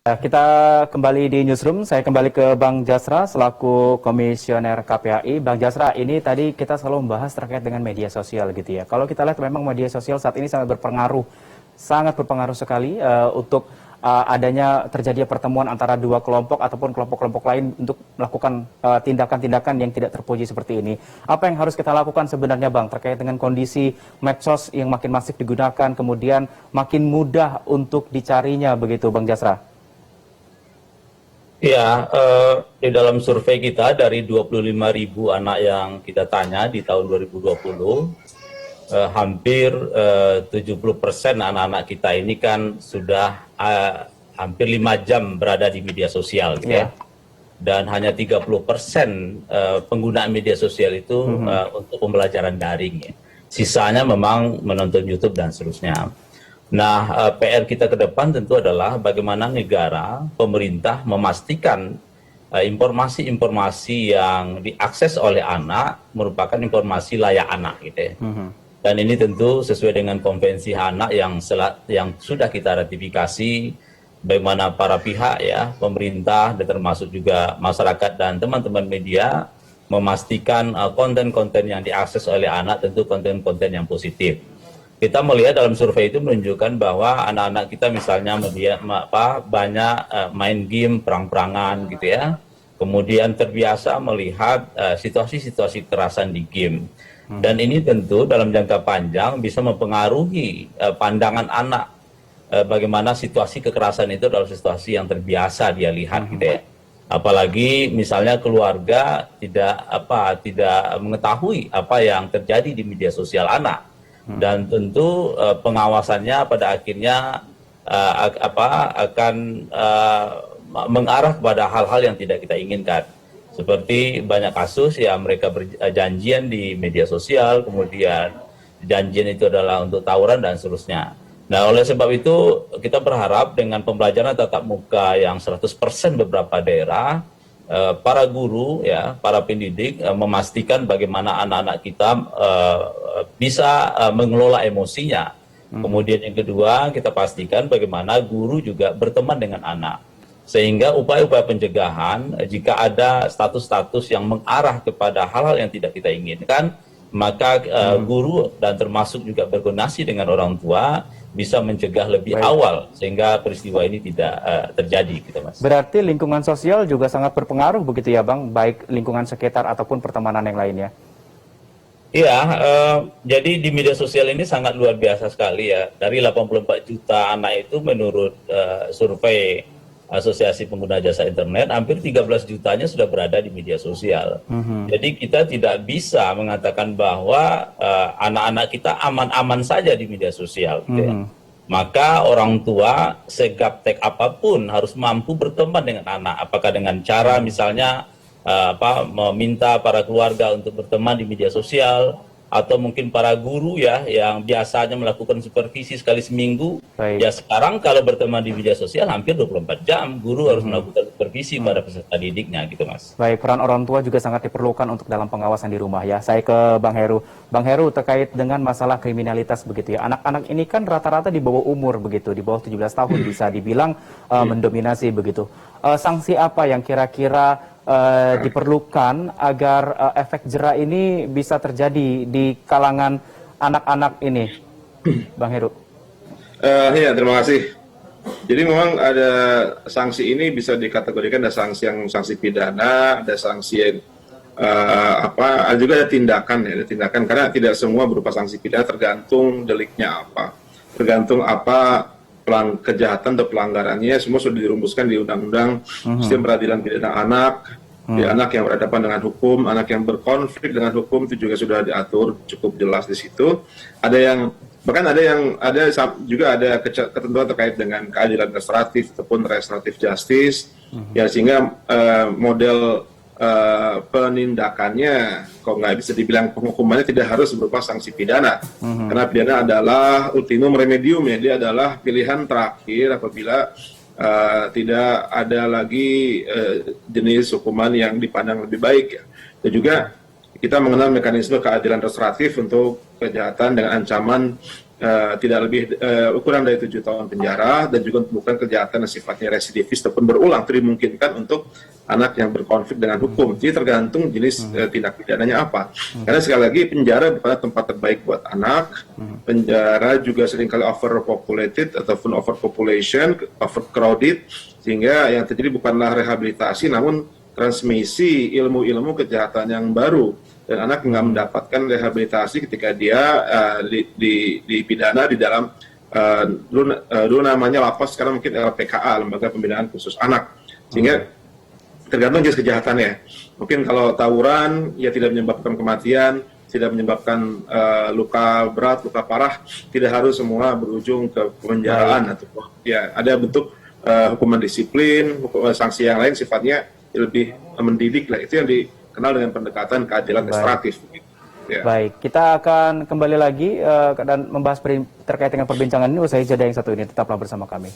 Kita kembali di newsroom. Saya kembali ke Bang Jasra selaku komisioner KPAI. Bang Jasra, ini tadi kita selalu membahas terkait dengan media sosial gitu ya. Kalau kita lihat memang media sosial saat ini sangat berpengaruh sekali untuk adanya terjadi pertemuan antara dua kelompok ataupun kelompok-kelompok lain untuk melakukan tindakan-tindakan yang tidak terpuji seperti ini. Apa yang harus kita lakukan sebenarnya, Bang, terkait dengan kondisi medsos yang makin masif digunakan, kemudian makin mudah untuk dicarinya begitu, Bang Jasra? Ya, di dalam survei kita dari 25.000 anak yang kita tanya di tahun 2020, hampir 70% anak-anak kita ini kan sudah hampir 5 jam berada di media sosial, gitu ya. Dan hanya 30% penggunaan media sosial itu untuk pembelajaran daring, ya. Sisanya memang menonton YouTube dan seterusnya. Nah, PR kita ke depan tentu adalah bagaimana negara, pemerintah memastikan informasi-informasi yang diakses oleh anak merupakan informasi layak anak, gitu ya. Dan ini tentu sesuai dengan konvensi anak yang sudah kita ratifikasi, bagaimana para pihak ya, pemerintah dan termasuk juga masyarakat dan teman-teman media memastikan konten-konten yang diakses oleh anak tentu konten-konten yang positif. Kita melihat dalam survei itu menunjukkan bahwa anak-anak kita misalnya banyak main game perang-perangan gitu ya, kemudian terbiasa melihat situasi-situasi kekerasan di game, dan ini tentu dalam jangka panjang bisa mempengaruhi pandangan anak bagaimana situasi kekerasan itu adalah situasi yang terbiasa dia lihat gitu ya. Apalagi misalnya keluarga tidak mengetahui apa yang terjadi di media sosial anak. Dan tentu pengawasannya pada akhirnya akan mengarah kepada hal-hal yang tidak kita inginkan. Seperti banyak kasus ya, mereka berjanjian di media sosial, kemudian janjian itu adalah untuk tawuran dan seterusnya. Nah, oleh sebab itu kita berharap dengan pembelajaran tatap muka yang 100% beberapa daerah, para guru ya, para pendidik memastikan bagaimana anak-anak kita bisa mengelola emosinya. Kemudian yang kedua, kita pastikan bagaimana guru juga berteman dengan anak. Sehingga upaya-upaya pencegahan, jika ada status-status yang mengarah kepada hal-hal yang tidak kita inginkan, maka guru dan termasuk juga berkoordinasi dengan orang tua bisa mencegah lebih awal sehingga peristiwa ini tidak terjadi, gitu, Mas. Berarti lingkungan sosial juga sangat berpengaruh begitu ya, Bang, baik lingkungan sekitar ataupun pertemanan yang lainnya. Iya, jadi di media sosial ini sangat luar biasa sekali ya. Dari 84 juta anak itu menurut survei Asosiasi Pengguna Jasa Internet, hampir 13 jutanya sudah berada di media sosial. Jadi kita tidak bisa mengatakan bahwa anak-anak kita aman-aman saja di media sosial. Gitu ya. Maka orang tua segaptek apapun harus mampu berteman dengan anak. Apakah dengan cara misalnya meminta para keluarga untuk berteman di media sosial, atau mungkin para guru ya yang biasanya melakukan supervisi sekali seminggu. Ya sekarang kalau berteman di media sosial hampir 24 jam guru harus melakukan supervisi pada peserta didiknya, gitu, Mas. Baik, peran orang tua juga sangat diperlukan untuk dalam pengawasan di rumah ya. Saya ke Bang Heru. Bang Heru, terkait dengan masalah kriminalitas begitu ya. Anak-anak ini kan rata-rata di bawah umur begitu, di bawah 17 tahun bisa dibilang mendominasi begitu. Sanksi apa yang kira-kira diperlukan agar efek jera ini bisa terjadi di kalangan anak-anak ini, Bang Heru? Iya, terima kasih. Jadi memang ada sanksi ini bisa dikategorikan ada sanksi yang sanksi pidana, ada sanksi yang juga ada tindakan ya, ada tindakan karena tidak semua berupa sanksi pidana, tergantung deliknya apa, tergantung apa kejahatan atau pelanggarannya, semua sudah dirumuskan di Undang-Undang Sistem Peradilan Pidana Anak. Ya, anak yang berhadapan dengan hukum, anak yang berkonflik dengan hukum itu juga sudah diatur cukup jelas di situ. Ada yang bahkan juga ada ketentuan terkait dengan keadilan restoratif ataupun restoratif justice. Ya, sehingga model penindakannya kok nggak bisa dibilang penghukumannya tidak harus berupa sanksi pidana, karena pidana adalah ultimum remedium ya, dia adalah pilihan terakhir apabila tidak ada lagi jenis hukuman yang dipandang lebih baik ya. Dan juga kita mengenal mekanisme keadilan restoratif untuk kejahatan dengan ancaman tidak lebih kurang dari 7 tahun penjara, dan juga bukan kejahatan yang sifatnya residivis ataupun berulang dimungkinkan untuk anak yang berkonflik dengan hukum. Jadi tergantung jenis tindak pidananya apa. Karena sekali lagi penjara bukan tempat terbaik buat anak. Penjara juga seringkali overpopulated ataupun overpopulation, overcrowded, sehingga yang terjadi bukanlah rehabilitasi namun transmisi ilmu-ilmu kejahatan yang baru, dan anak nggak mendapatkan rehabilitasi ketika dia dipidana di dalam dulu namanya lapas, sekarang mungkin LPKA, Lembaga Pembinaan Khusus Anak, sehingga tergantung jenis kejahatannya. Mungkin kalau tawuran ya tidak menyebabkan kematian, tidak menyebabkan luka berat, luka parah, tidak harus semua berujung ke penjaraan, atau ya ada bentuk hukuman disiplin, sanksi yang lain sifatnya lebih mendidik lah. Itu yang dikenal dengan pendekatan keadilan restoratif. Ya. Baik, kita akan kembali lagi dan membahas terkait dengan perbincangan ini usai jeda yang satu ini. Tetaplah bersama kami.